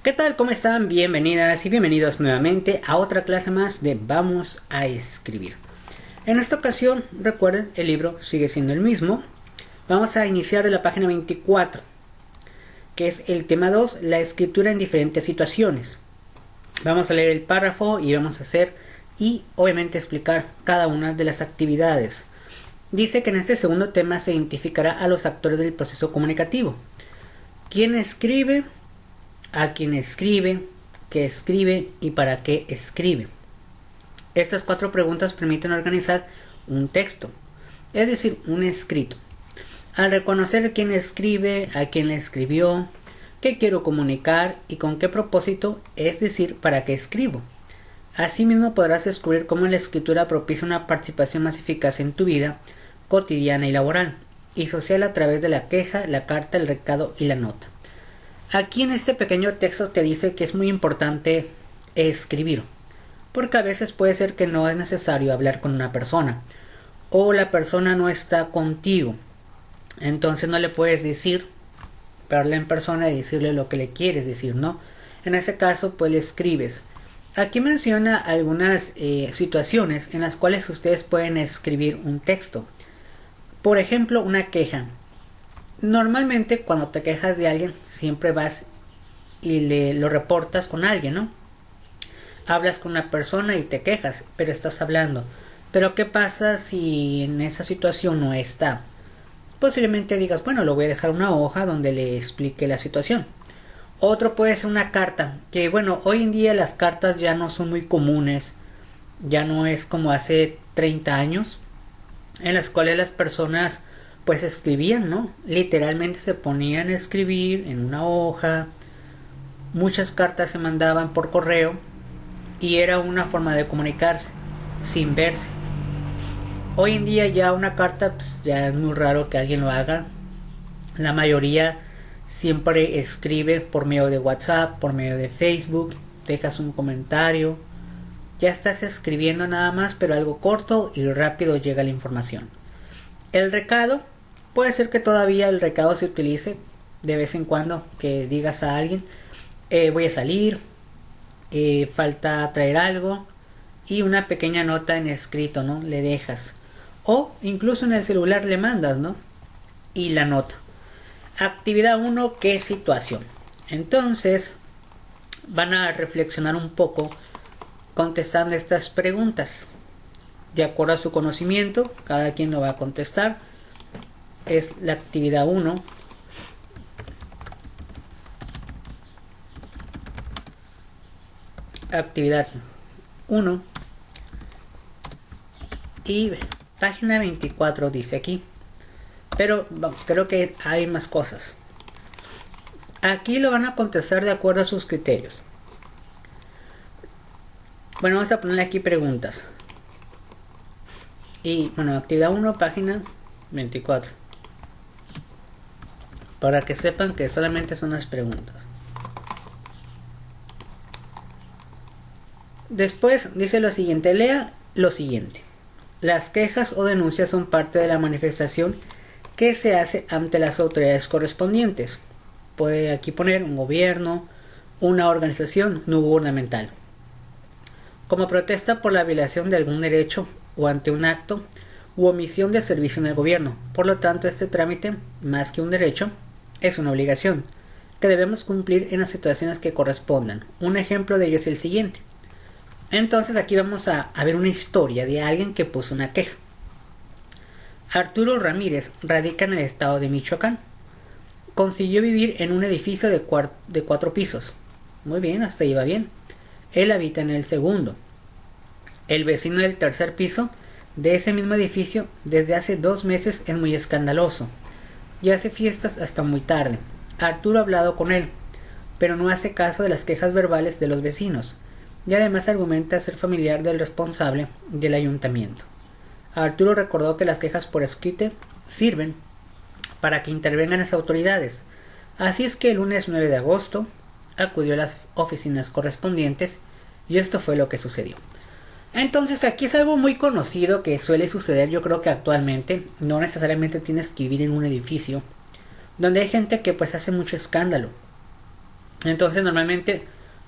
¿Qué tal? ¿Cómo están? Bienvenidas y bienvenidos nuevamente a otra clase más de Vamos a Escribir. En esta ocasión, recuerden, el libro sigue siendo el mismo. Vamos a iniciar de la página 24, que es el tema 2, la escritura en diferentes situaciones. Vamos a leer el párrafo y vamos a hacer y obviamente explicar cada una de las actividades. Dice que en este segundo tema se identificará a los actores del proceso comunicativo. ¿Quién escribe? A quién escribe, qué escribe y para qué escribe. Estas 4 preguntas permiten organizar un texto, es decir, un escrito. Al reconocer quién escribe, a quién le escribió, qué quiero comunicar y con qué propósito, es decir, para qué escribo. Asimismo podrás descubrir cómo la escritura propicia una participación más eficaz en tu vida cotidiana y laboral, y social a través de la queja, la carta, el recado y la nota. Aquí en este pequeño texto te dice que es muy importante escribir, porque a veces puede ser que no es necesario hablar con una persona, o la persona no está contigo, entonces no le puedes decir, verla en persona y decirle lo que le quieres decir, ¿no? En ese caso pues le escribes. Aquí menciona algunas situaciones en las cuales ustedes pueden escribir un texto. Por ejemplo, una queja. Normalmente cuando te quejas de alguien siempre vas y lo reportas con alguien, ¿no? Hablas con una persona y te quejas, pero estás hablando. Pero ¿qué pasa si en esa situación no está? Posiblemente digas, bueno, lo voy a dejar una hoja donde le explique la situación. Otro puede ser una carta, que bueno, hoy en día las cartas ya no son muy comunes, ya no es como hace 30 años, en las cuales las personas pues escribían, ¿no? Literalmente se ponían a escribir en una hoja. Muchas cartas se mandaban por correo y era una forma de comunicarse sin verse. Hoy en día ya una carta pues ya es muy raro que alguien lo haga. La mayoría siempre escribe por medio de WhatsApp, por medio de Facebook, dejas un comentario. Ya estás escribiendo nada más, pero algo corto y rápido llega la información. El recado, puede ser que todavía el recado se utilice de vez en cuando, que digas a alguien, voy a salir, falta traer algo, y una pequeña nota en escrito, ¿no? Le dejas. O incluso en el celular le mandas, ¿no? Y la nota. Actividad 1, ¿qué situación? Entonces, van a reflexionar un poco contestando estas preguntas. De acuerdo a su conocimiento, cada quien lo va a contestar. Es la actividad 1. Actividad 1. Y página 24 dice aquí. Pero creo que hay más cosas. Aquí lo van a contestar de acuerdo a sus criterios. Bueno, vamos a ponerle aquí preguntas. Y bueno, actividad 1, página 24. Para que sepan que solamente son las preguntas. Después dice lo siguiente, lea lo siguiente. Las quejas o denuncias son parte de la manifestación que se hace ante las autoridades correspondientes. Puede aquí poner un gobierno, una organización no gubernamental. Como protesta por la violación de algún derecho o ante un acto u omisión de servicio en el gobierno. Por lo tanto, este trámite, más que un derecho, es una obligación que debemos cumplir en las situaciones que correspondan. Un ejemplo de ello es el siguiente. Entonces aquí vamos a ver una historia de alguien que puso una queja. Arturo Ramírez radica en el estado de Michoacán. Consiguió vivir en un edificio de 4 pisos. Muy bien, hasta ahí va bien. Él habita en el segundo. El vecino del tercer piso de ese mismo edificio desde hace 2 meses es muy escandaloso y hace fiestas hasta muy tarde. Arturo ha hablado con él, pero no hace caso de las quejas verbales de los vecinos y además argumenta ser familiar del responsable del ayuntamiento. Arturo recordó que las quejas por escrito sirven para que intervengan las autoridades. Así es que el lunes 9 de agosto acudió a las oficinas correspondientes y esto fue lo que sucedió. Entonces aquí es algo muy conocido que suele suceder, yo creo que actualmente. No necesariamente tienes que vivir en un edificio donde hay gente que pues hace mucho escándalo. Entonces normalmente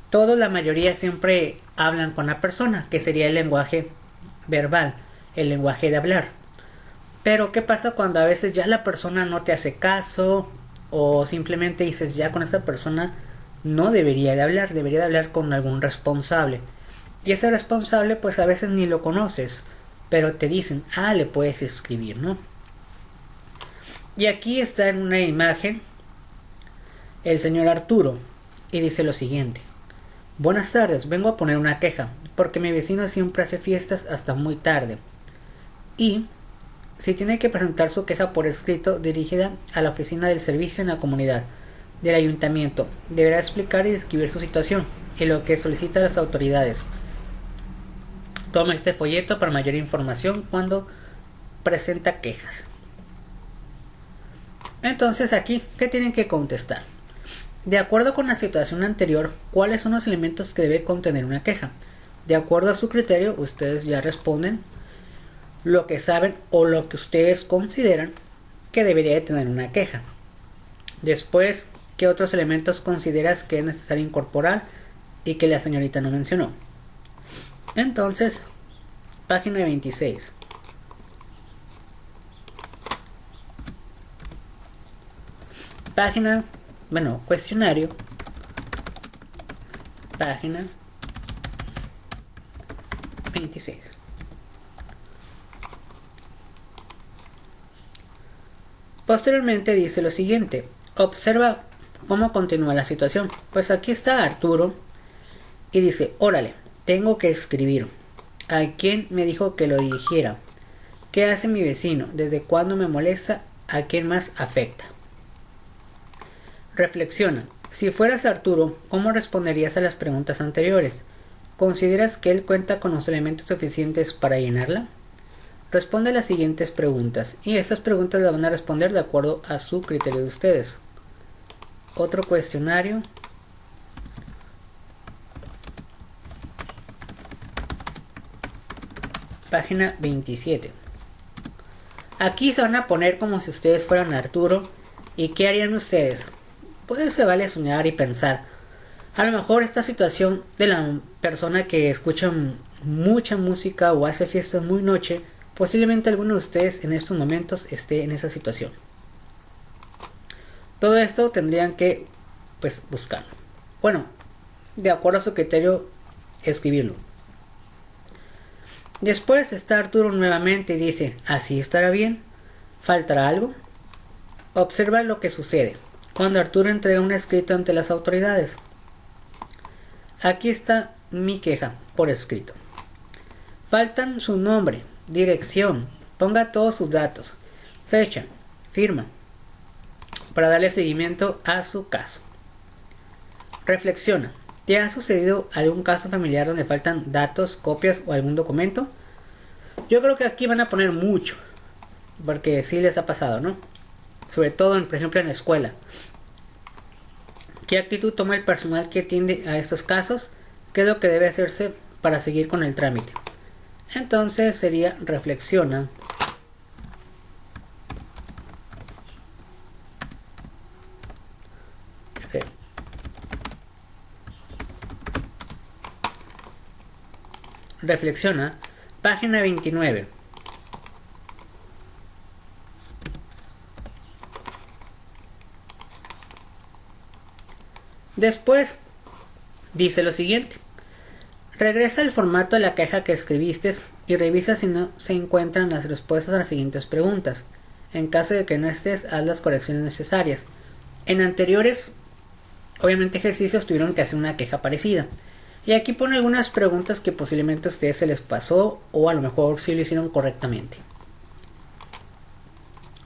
todos, la mayoría siempre hablan con la persona, que sería el lenguaje verbal, el lenguaje de hablar. Pero ¿qué pasa cuando a veces ya la persona no te hace caso o simplemente dices ya con esta persona no debería de hablar, debería de hablar con algún responsable? Y ese responsable pues a veces ni lo conoces, pero te dicen, le puedes escribir, ¿no? Y aquí está en una imagen el señor Arturo y dice lo siguiente: buenas tardes, vengo a poner una queja, porque mi vecino siempre hace fiestas hasta muy tarde. Y si tiene que presentar su queja por escrito dirigida a la oficina del servicio en la comunidad del ayuntamiento, deberá explicar y describir su situación y lo que solicita a las autoridades. Toma este folleto para mayor información cuando presenta quejas. Entonces aquí, ¿qué tienen que contestar? De acuerdo con la situación anterior, ¿cuáles son los elementos que debe contener una queja? De acuerdo a su criterio, ustedes ya responden lo que saben o lo que ustedes consideran que debería de tener una queja. Después, ¿qué otros elementos consideras que es necesario incorporar y que la señorita no mencionó? Entonces, página 26. Cuestionario. Página 26. Posteriormente dice lo siguiente: observa cómo continúa la situación. Pues aquí está Arturo y dice, órale, tengo que escribir. ¿A quién me dijo que lo dirigiera? ¿Qué hace mi vecino? ¿Desde cuándo me molesta? ¿A quién más afecta? Reflexiona. Si fueras Arturo, ¿cómo responderías a las preguntas anteriores? ¿Consideras que él cuenta con los elementos suficientes para llenarla? Responde a las siguientes preguntas, y estas preguntas las van a responder de acuerdo a su criterio de ustedes. Otro cuestionario. Página 27. Aquí se van a poner como si ustedes fueran Arturo. ¿Y qué harían ustedes? Pues se vale soñar y pensar. A lo mejor esta situación de la persona que escucha mucha música o hace fiestas muy noche, posiblemente alguno de ustedes en estos momentos esté en esa situación. Todo esto tendrían que buscarlo. Bueno, de acuerdo a su criterio, escribirlo. Después está Arturo nuevamente y dice, ¿así estará bien? ¿Faltará algo? Observa lo que sucede cuando Arturo entrega un escrito ante las autoridades. Aquí está mi queja por escrito. Faltan su nombre, dirección, ponga todos sus datos, fecha, firma, para darle seguimiento a su caso. Reflexiona. ¿Te ha sucedido algún caso familiar donde faltan datos, copias o algún documento? Yo creo que aquí van a poner mucho, porque sí les ha pasado, ¿no? Sobre todo, por ejemplo, en la escuela. ¿Qué actitud toma el personal que atiende a estos casos? ¿Qué es lo que debe hacerse para seguir con el trámite? Entonces sería reflexiona. Reflexiona. Página 29. Después dice lo siguiente. Regresa al formato de la queja que escribiste y revisa si no se encuentran las respuestas a las siguientes preguntas. En caso de que no estés, haz las correcciones necesarias. En anteriores, obviamente, ejercicios tuvieron que hacer una queja parecida. Y aquí pone algunas preguntas que posiblemente a ustedes se les pasó o a lo mejor sí lo hicieron correctamente.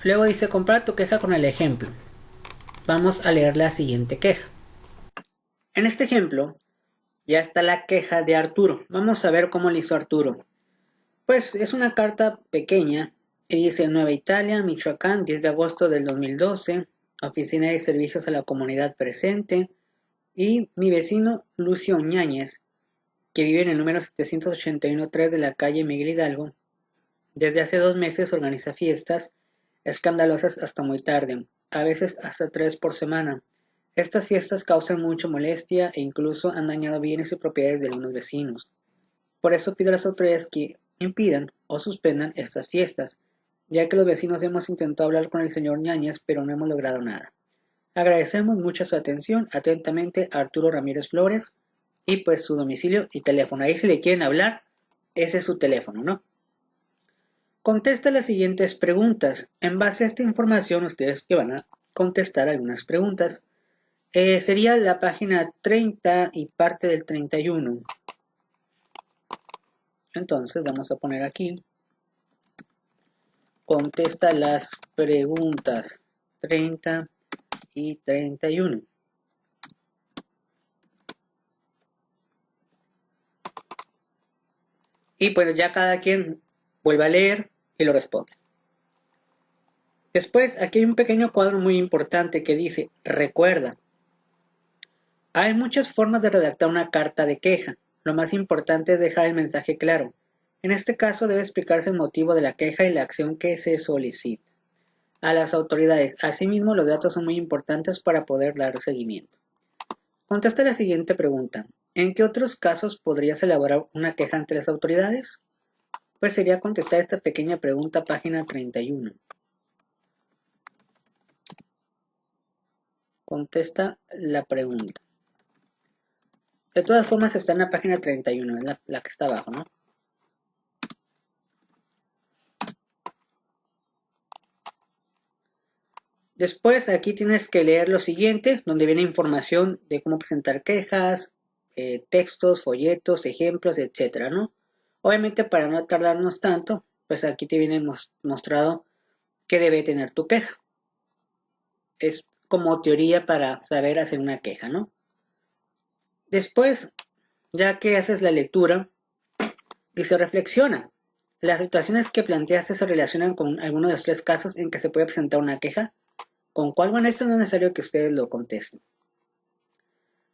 Luego dice, compara tu queja con el ejemplo. Vamos a leer la siguiente queja. En este ejemplo, ya está la queja de Arturo. Vamos a ver cómo le hizo Arturo. Pues es una carta pequeña y dice Nueva Italia, Michoacán, 10 de agosto del 2012, Oficina de Servicios a la Comunidad presente, y mi vecino Lucio Ñáñez, que vive en el número 781-3 de la calle Miguel Hidalgo, desde hace 2 meses organiza fiestas escandalosas hasta muy tarde, a veces hasta 3 por semana, Estas fiestas causan mucha molestia e incluso han dañado bienes y propiedades de algunos vecinos. Por eso pido a las autoridades que impidan o suspendan estas fiestas, ya que los vecinos hemos intentado hablar con el señor Ñañez, pero no hemos logrado nada. Agradecemos mucho su atención. Atentamente, Arturo Ramírez Flores, y pues su domicilio y teléfono. Ahí si le quieren hablar, ese es su teléfono, ¿no? Contesta las siguientes preguntas. En base a esta información, ustedes que van a contestar algunas preguntas. Sería la página 30 y parte del 31. Entonces vamos a poner aquí. Contesta las preguntas 30 y 31. Y pues ya cada quien vuelve a leer y lo responde. Después, aquí hay un pequeño cuadro muy importante que dice, recuerda. Hay muchas formas de redactar una carta de queja. Lo más importante es dejar el mensaje claro. En este caso debe explicarse el motivo de la queja y la acción que se solicita a las autoridades. Asimismo, los datos son muy importantes para poder dar seguimiento. Contesta la siguiente pregunta. ¿En qué otros casos podrías elaborar una queja ante las autoridades? Pues sería contestar esta pequeña pregunta, página 31. Contesta la pregunta. De todas formas está en la página 31, es la que está abajo, ¿no? Después aquí tienes que leer lo siguiente, donde viene información de cómo presentar quejas, textos, folletos, ejemplos, etcétera, ¿no? Obviamente para no tardarnos tanto, pues aquí te viene mostrado qué debe tener tu queja. Es como teoría para saber hacer una queja, ¿no? Después, ya que haces la lectura, dice reflexiona. Las situaciones que planteaste se relacionan con alguno de los tres casos en que se puede presentar una queja. ¿Con cuál? Bueno, esto no es necesario que ustedes lo contesten.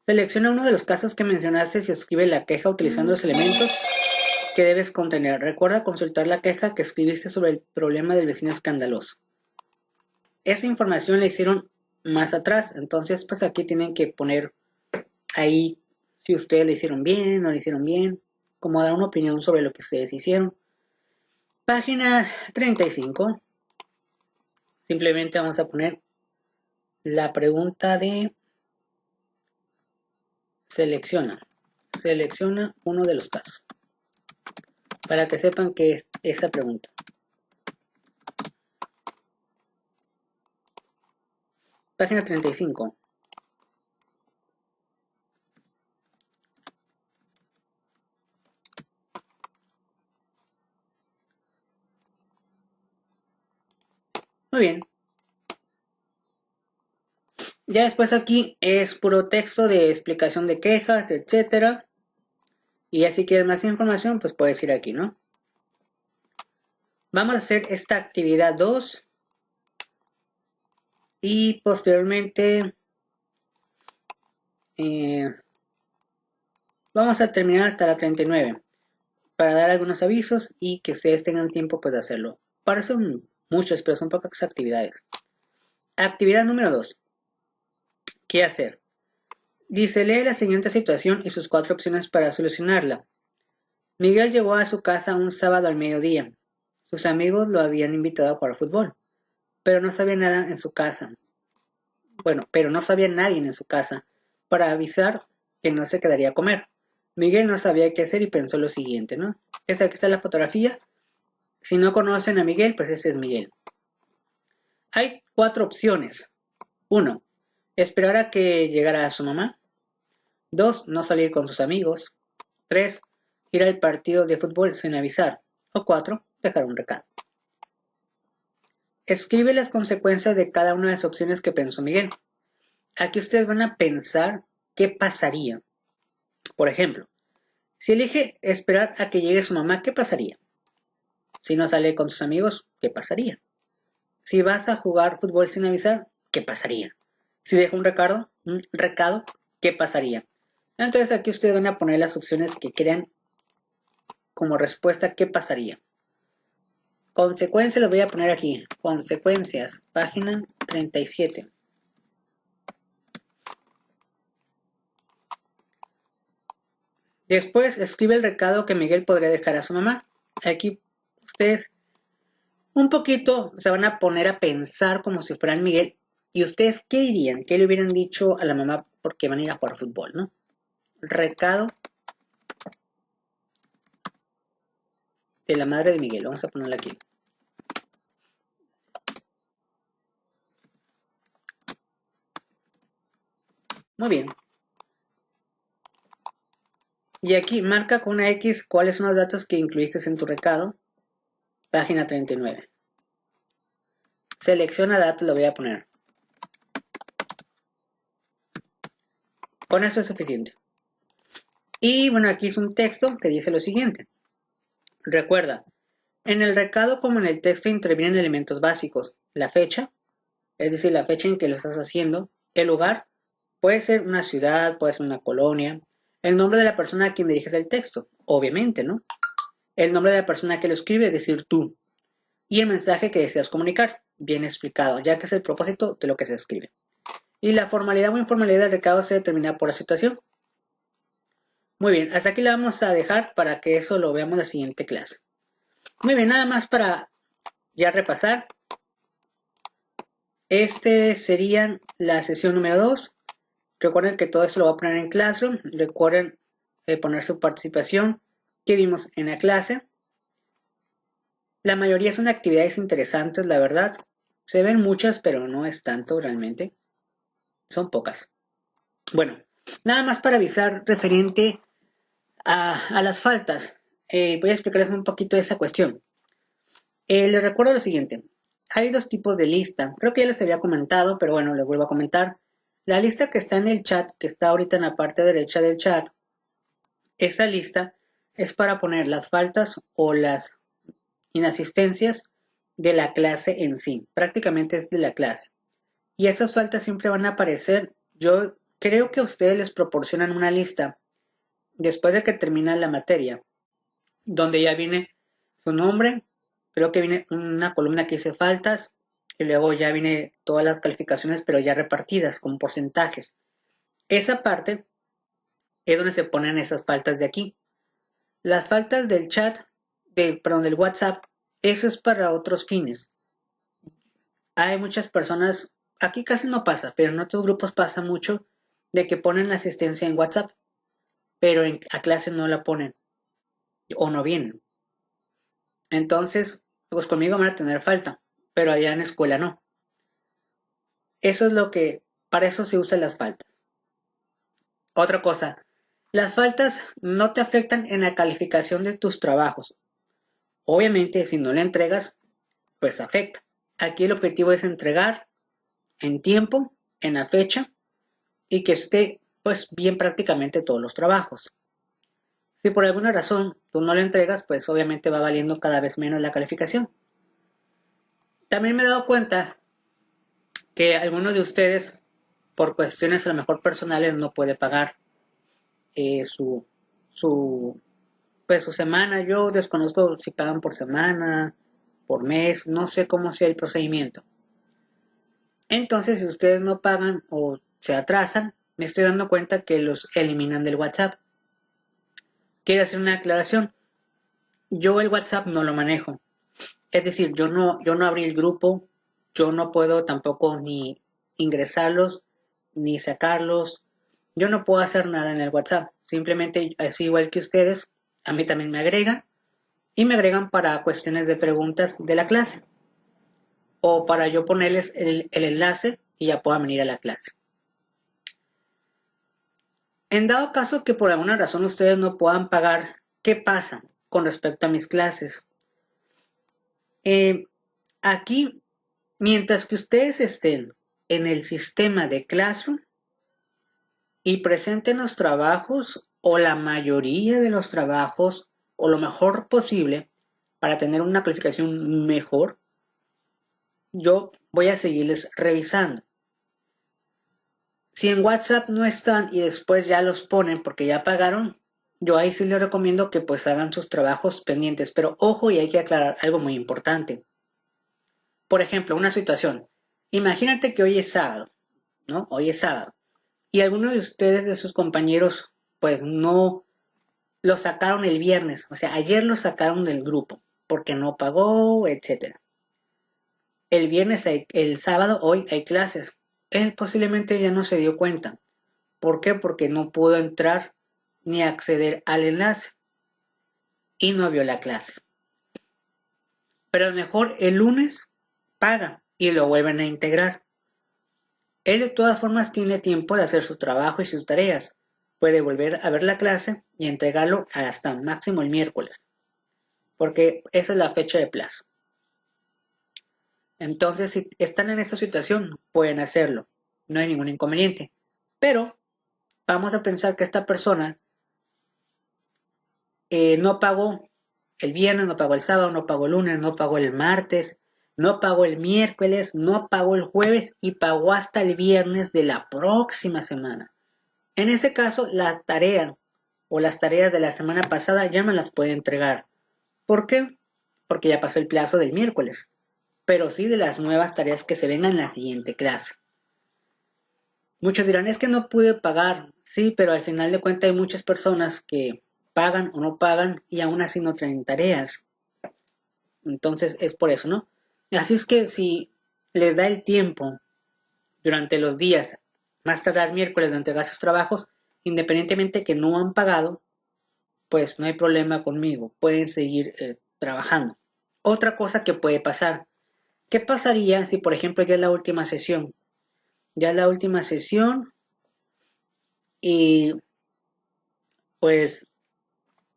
Selecciona uno de los casos que mencionaste y escribe la queja utilizando los elementos que debes contener. Recuerda consultar la queja que escribiste sobre el problema del vecino escandaloso. Esa información la hicieron más atrás, entonces pues aquí tienen que poner ahí si ustedes le hicieron bien o no le hicieron bien, como dar una opinión sobre lo que ustedes hicieron. Página 35. Simplemente vamos a poner la pregunta de selecciona uno de los casos para que sepan qué es esa pregunta. Página 35. Muy bien. Ya después aquí es puro texto de explicación de quejas, etcétera. Y ya si quieres más información, pues puedes ir aquí, ¿no? Vamos a hacer esta actividad 2. Y posteriormente vamos a terminar hasta la 39. Para dar algunos avisos y que ustedes tengan tiempo pues, de hacerlo. Parecen muchos, pero son pocas actividades. Actividad número 2. ¿Qué hacer? Dice, lee la siguiente situación y sus 4 opciones para solucionarla. Miguel llegó a su casa un sábado al mediodía. Sus amigos lo habían invitado a jugar fútbol, pero no sabía nada en su casa. Bueno, pero no sabía nadie en su casa para avisar que no se quedaría a comer. Miguel no sabía qué hacer y pensó lo siguiente, ¿no? Aquí está la fotografía. Si no conocen a Miguel, pues ese es Miguel. Hay 4 opciones. 1. Esperar a que llegara su mamá. 2. No salir con sus amigos. 3. Ir al partido de fútbol sin avisar. O 4. Dejar un recado. Escribe las consecuencias de cada una de las opciones que pensó Miguel. Aquí ustedes van a pensar qué pasaría. Por ejemplo, si elige esperar a que llegue su mamá, ¿qué pasaría? Si no sale con sus amigos, ¿qué pasaría? Si vas a jugar fútbol sin avisar, ¿qué pasaría? Si deja un recado, ¿qué pasaría? Entonces aquí ustedes van a poner las opciones que crean como respuesta, ¿qué pasaría? Consecuencias les voy a poner aquí. Consecuencias, página 37. Después escribe el recado que Miguel podría dejar a su mamá. Aquí ustedes un poquito se van a poner a pensar como si fueran Miguel. ¿Y ustedes qué dirían? ¿Qué le hubieran dicho a la mamá porque van a ir a jugar fútbol, no? Recado de la madre de Miguel. Vamos a ponerla aquí. Muy bien. Y aquí marca con una X cuáles son los datos que incluiste en tu recado. Página 39. Selecciona datos, lo voy a poner. Con eso es suficiente. Y bueno, aquí es un texto que dice lo siguiente. Recuerda, en el recado como en el texto intervienen elementos básicos. La fecha, es decir, la fecha en que lo estás haciendo. El lugar, puede ser una ciudad, puede ser una colonia. El nombre de la persona a quien diriges el texto, obviamente, ¿no? El nombre de la persona que lo escribe, es decir, tú. Y el mensaje que deseas comunicar, bien explicado, ya que es el propósito de lo que se escribe. Y la formalidad o informalidad del recado se determina por la situación. Muy bien, hasta aquí la vamos a dejar para que eso lo veamos en la siguiente clase. Muy bien, nada más para ya repasar. Este sería la sesión número 2. Recuerden que todo esto lo voy a poner en Classroom. Recuerden poner su participación que vimos en la clase. La mayoría son actividades interesantes, la verdad. Se ven muchas, pero no es tanto realmente. Son pocas. Bueno, nada más para avisar referente a las faltas. Voy a explicarles un poquito esa cuestión. Les recuerdo lo siguiente. Hay dos tipos de lista. Creo que ya les había comentado, pero bueno, les vuelvo a comentar. La lista que está en el chat, que está ahorita en la parte derecha del chat, esa lista es para poner las faltas o las inasistencias de la clase en sí. Prácticamente es de la clase. Y esas faltas siempre van a aparecer. Yo creo que a ustedes les proporcionan una lista después de que termina la materia, donde ya viene su nombre, creo que viene una columna que dice faltas, y luego ya viene todas las calificaciones, pero ya repartidas con porcentajes. Esa parte es donde se ponen esas faltas de aquí. Las faltas del chat, del WhatsApp, eso es para otros fines. Hay muchas personas, aquí casi no pasa, pero en otros grupos pasa mucho, de que ponen la asistencia en WhatsApp, pero a clase no la ponen, o no vienen. Entonces, pues conmigo van a tener falta, pero allá en escuela no. Eso es lo que, para eso se usan las faltas. Otra cosa, las faltas no te afectan en la calificación de tus trabajos. Obviamente, si no le entregas, pues afecta. Aquí el objetivo es entregar en tiempo, en la fecha, y que esté pues bien prácticamente todos los trabajos. Si por alguna razón tú no le entregas, pues obviamente va valiendo cada vez menos la calificación. También me he dado cuenta que algunos de ustedes, por cuestiones a lo mejor personales, no puede pagar su semana. Yo desconozco si pagan por semana, por mes, no sé cómo sea el procedimiento. Entonces, si ustedes no pagan o se atrasan, me estoy dando cuenta que los eliminan del WhatsApp. Quiero hacer una aclaración. Yo el WhatsApp no lo manejo. Es decir, yo no abrí el grupo, yo no puedo tampoco ni ingresarlos, ni sacarlos. Yo no puedo hacer nada en el WhatsApp. Simplemente, así igual que ustedes, a mí también me agregan. Y me agregan para cuestiones de preguntas de la clase. O para yo ponerles el enlace y ya puedan venir a la clase. En dado caso que por alguna razón ustedes no puedan pagar, ¿qué pasa con respecto a mis clases? Aquí, mientras que ustedes estén en el sistema de Classroom y presenten los trabajos o la mayoría de los trabajos o lo mejor posible para tener una calificación mejor, yo voy a seguirles revisando. Si en WhatsApp no están y después ya los ponen porque ya pagaron, yo ahí sí les recomiendo que pues hagan sus trabajos pendientes. Pero ojo, y hay que aclarar algo muy importante. Por ejemplo, una situación. Imagínate que hoy es sábado, ¿no? Hoy es sábado. Y alguno de ustedes, de sus compañeros, pues no lo sacaron el viernes, o sea, ayer lo sacaron del grupo porque no pagó, etcétera. El sábado, hoy hay clases. Él posiblemente ya no se dio cuenta. ¿Por qué? Porque no pudo entrar ni acceder al enlace y no vio la clase. Pero a lo mejor el lunes paga y lo vuelven a integrar. Él de todas formas tiene tiempo de hacer su trabajo y sus tareas. Puede volver a ver la clase y entregarlo hasta máximo el miércoles, porque esa es la fecha de plazo. Entonces, si están en esa situación, pueden hacerlo. No hay ningún inconveniente. Pero vamos a pensar que esta persona no pagó el viernes, no pagó el sábado, no pagó el lunes, no pagó el martes, no pagó el miércoles, no pagó el jueves y pagó hasta el viernes de la próxima semana. En ese caso, la tarea o las tareas de la semana pasada ya me las puede entregar. ¿Por qué? Porque ya pasó el plazo del miércoles, pero sí de las nuevas tareas que se vengan en la siguiente clase. Muchos dirán, es que no pude pagar. Sí, pero al final de cuentas hay muchas personas que pagan o no pagan y aún así no traen tareas. Entonces es por eso, ¿no? Así es que si les da el tiempo durante los días, más tardar miércoles, de entregar sus trabajos, independientemente que no han pagado, pues no hay problema conmigo, pueden seguir trabajando. Otra cosa que puede pasar, ¿qué pasaría si por ejemplo ya es la última sesión? Ya es la última sesión y pues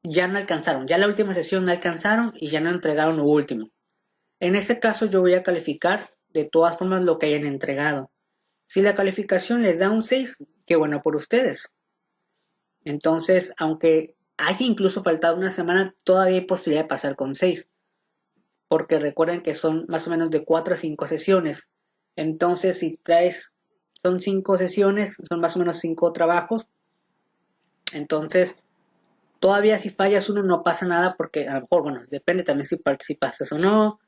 ya no alcanzaron, ya la última sesión no alcanzaron y ya no entregaron lo último. En ese caso yo voy a calificar de todas formas lo que hayan entregado. Si la calificación les da un 6, qué bueno por ustedes. Entonces, aunque haya incluso faltado una semana, todavía hay posibilidad de pasar con 6. Porque recuerden que son más o menos de 4 a 5 sesiones. Entonces, si traes, son 5 sesiones, son más o menos 5 trabajos. Entonces, todavía si fallas uno no pasa nada porque a lo mejor, bueno, depende también si participaste o no.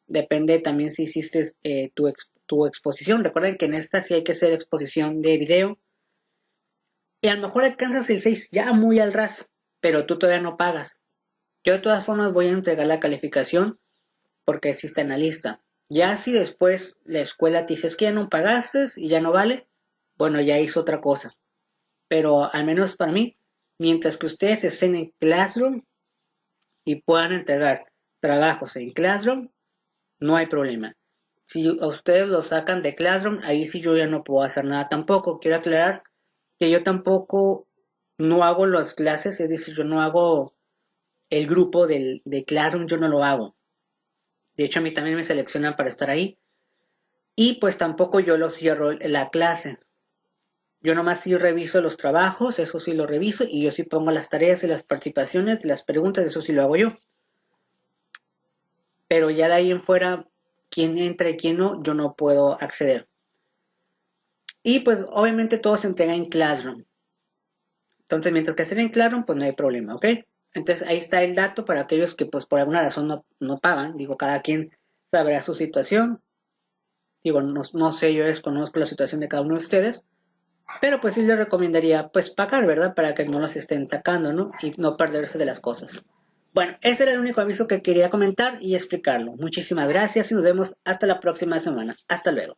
Depende también si hiciste tu exposición. Recuerden que en esta sí hay que hacer exposición de video. Y a lo mejor alcanzas el 6 ya muy al ras, pero tú todavía no pagas. Yo de todas formas voy a entregar la calificación porque sí está en la lista. Ya si después la escuela te dice es que ya no pagaste y ya no vale, bueno, ya hizo otra cosa. Pero al menos para mí, mientras que ustedes estén en Classroom y puedan entregar trabajos en Classroom, no hay problema. Si a ustedes lo sacan de Classroom, ahí sí yo ya no puedo hacer nada tampoco. Quiero aclarar que yo tampoco no hago las clases, es decir, yo no hago el grupo de Classroom, yo no lo hago. De hecho, a mí también me seleccionan para estar ahí. Y pues tampoco yo lo cierro la clase. Yo nomás sí reviso los trabajos, eso sí lo reviso, y yo sí pongo las tareas y las participaciones, las preguntas, eso sí lo hago yo. Pero ya de ahí en fuera, quién entra y quién no, yo no puedo acceder. Y pues obviamente todo se entrega en Classroom. Entonces, mientras que estén en Classroom, pues no hay problema, ¿ok? Entonces ahí está el dato para aquellos que pues por alguna razón no pagan. Digo, cada quien sabrá su situación. Digo, no sé, yo desconozco la situación de cada uno de ustedes. Pero pues sí les recomendaría pues pagar, ¿verdad? Para que no los estén sacando, ¿no? Y no perderse de las cosas. Bueno, ese era el único aviso que quería comentar y explicarlo. Muchísimas gracias y nos vemos hasta la próxima semana. Hasta luego.